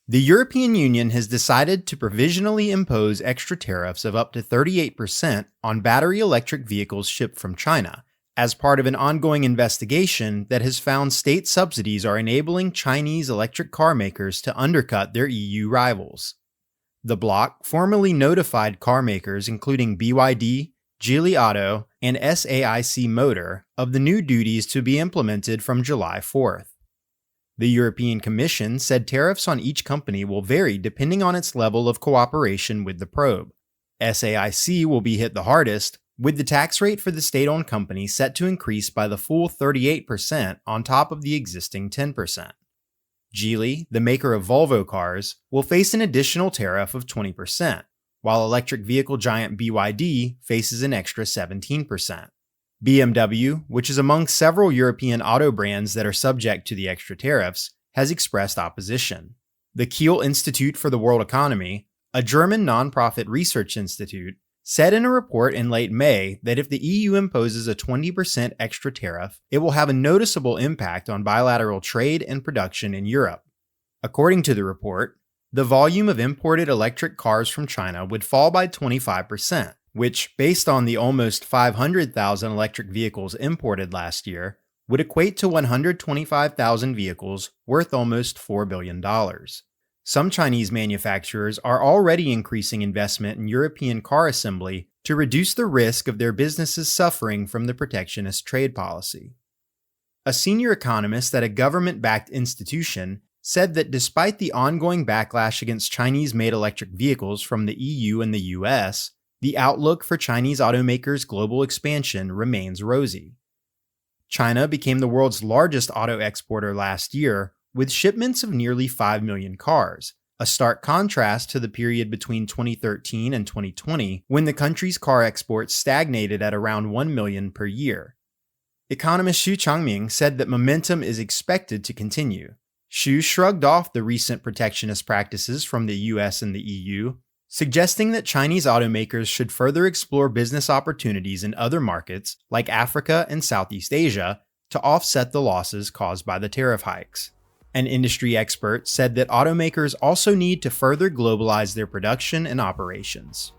The European Union has decided to provisionally impose extra tariffs of up to 38% on battery electric vehicles shipped from China, as part of an ongoing investigation that has found state subsidies are enabling Chinese electric car makers to undercut their EU rivals. The bloc formally notified car makers including BYD, Geely Auto, and SAIC Motor of the new duties to be implemented from July 4th. The European Commission said tariffs on each company will vary depending on its level of cooperation with the probe. SAIC will be hit the hardest, with the tax rate for the state-owned company set to increase by the full 38% on top of the existing 10%. Geely, the maker of Volvo cars, will face an additional tariff of 20%, while electric vehicle giant BYD faces an extra 17%. BMW, which is among several European auto brands that are subject to the extra tariffs, has expressed opposition. The Kiel Institute for the World Economy, a German nonprofit research institute, said in a report in late May that if the EU imposes a 20% extra tariff, it will have a noticeable impact on bilateral trade and production in Europe. According to the report, the volume of imported electric cars from China would fall by 25%, which, based on the almost 500,000 electric vehicles imported last year, would equate to 125,000 vehicles worth almost $4 billion. Some Chinese manufacturers are already increasing investment in European car assembly to reduce the risk of their businesses suffering from the protectionist trade policy. A senior economist at a government-backed institution said that despite the ongoing backlash against Chinese-made electric vehicles from the EU and the US, the outlook for Chinese automakers' global expansion remains rosy. China became the world's largest auto exporter last year, with shipments of nearly 5 million cars, a stark contrast to the period between 2013 and 2020, when the country's car exports stagnated at around 1 million per year. Economist Xu Changming said that momentum is expected to continue. Xu shrugged off the recent protectionist practices from the US and the EU, suggesting that Chinese automakers should further explore business opportunities in other markets like Africa and Southeast Asia to offset the losses caused by the tariff hikes. An industry expert said that automakers also need to further globalize their production and operations.